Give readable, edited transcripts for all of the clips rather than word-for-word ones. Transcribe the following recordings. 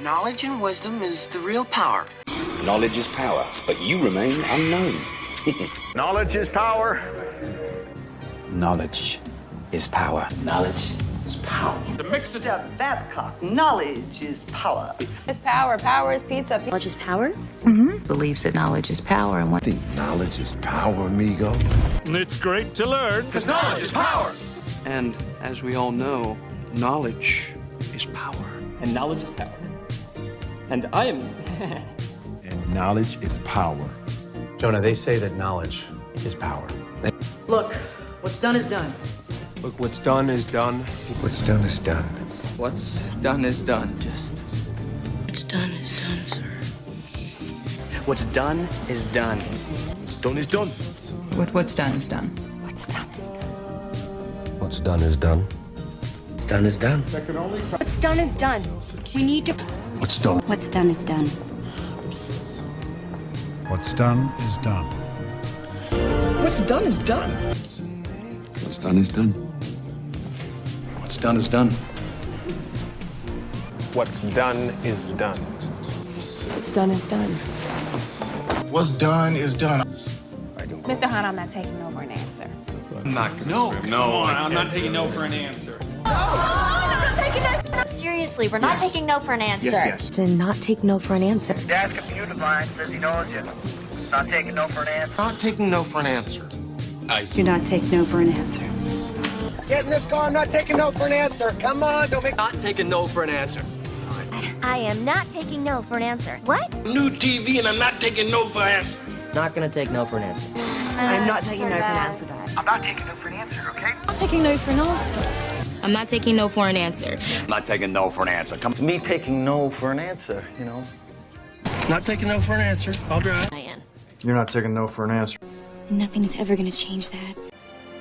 Knowledge and wisdom is the real power. Knowledge is power, but you remain unknown. Knowledge is power. Knowledge is power. Knowledge is power. 𝗘𝗱𝗶𝗁𝗆, knowledge is power. Is power. Power is pizza. Knowledge is power? Believes that knowledge is power and what think knowledge is power, amigo. It's great to learn. Because knowledge is power. And as we all know, knowledge is power. And knowledge is power. And I am... And knowledge is power. Jonah, they say that knowledge is power. Look, what's done is done. Look, what's done is done. What's done is done. What's done is done. what's done is done, sir. What's done is done. What's done is done. What's done is done. What's done is done. What's done is done. What's done is done. What's done is done. We need to... What's done? What's done is done. What's done is done. What's done is done. What's done is done. What's done is done. What's done is done. What's done is done. What's done is done. Mr. Hahn, I'm not taking no for an answer. I'm not taking no for an answer. Seriously, we're not taking no for an answer. Yes. To not take no for an answer. Dad's computer blind says he knows you. Not taking no for an answer. Not taking no for an answer. Do not take no for an answer. Get in this car, I'm not taking no for an answer. Come on, don't make... Not taking no for an answer. I am not taking no for an answer. What? New TV and I'm not taking no for an answer. Not gonna take no for an answer. I'm not taking no for an answer. I'm not taking no for an answer, okay? I'm not taking no for an answer. I'm not taking no for an answer. I'm not taking no for an answer. Come to me taking no for an answer, you know. Not taking no for an answer. I'll drive. Diane. You're not taking no for an answer. Nothing's ever gonna change that.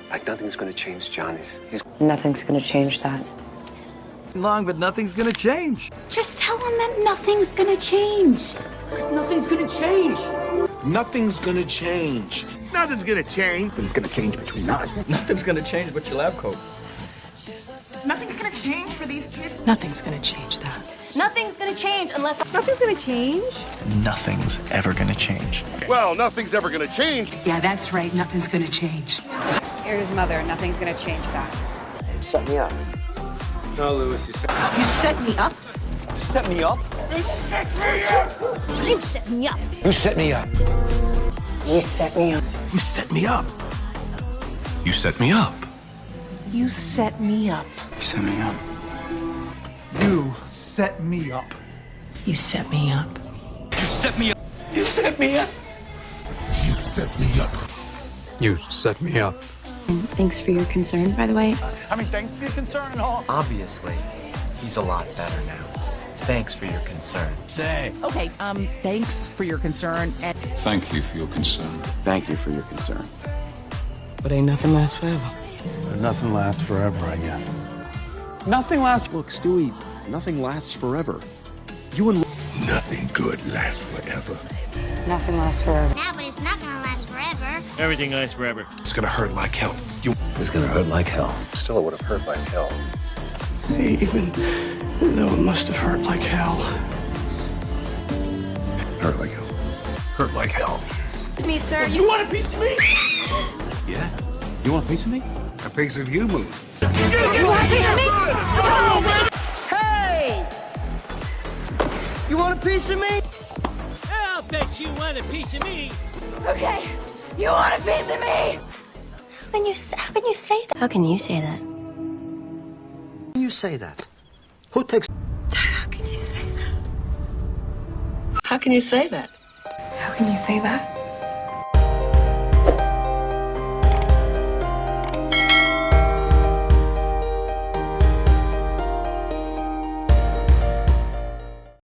Like nothing's gonna change Johnny's. Nothing's gonna change that. Long, but nothing's gonna change. Just tell them that nothing's gonna change. Nothing's gonna change. Nothing's gonna change. Nothing's gonna change. Nothing's gonna change between us. Nothing's gonna change but your lab coat. Nothing's gonna change for these kids. Nothing's gonna change that. Nothing's gonna change unless... Nothing's gonna change? Nothing's ever gonna change. Well, nothing's ever gonna change. Yeah, that's right. Nothing's gonna change. Here's mother. Nothing's gonna change that. Set me up. No, Lewis, you said... You set me up? Set me up? You set me up. You set me up. You set me up. You set me up. You set me up. You set me up. You set me up. You set me up. You set me up. You set me up. You set me up. You set me up. You set me up. Thanks for your concern, by the way. I mean, thanks for your concern and all. Obviously, he's a lot better now. Thanks for your concern. Okay, thanks for your concern and... Thank you for your concern. Thank you for your concern. But ain't nothing lasts forever. Nothing lasts forever, I guess. Nothing lasts... Look, Stewie, nothing lasts forever. You and... Nothing good lasts forever. Nothing lasts forever. Yeah, but it's not gonna last forever. Everything lasts forever. It's gonna hurt like hell. It was gonna hurt like hell. Still, it would have hurt like hell. Even though it must have hurt like hell. Hurt like hell. Hurt like hell. Me, sir. You want a piece of me? Yeah? You want a piece of me? A piece of you, move. You want a piece of me? Hey! You want a piece of me? I'll bet you want a piece of me. Okay. You want a piece of me? How can you say that? How can you say that? You say that. Who takes... How can you say that? How can you say that? How can you say that?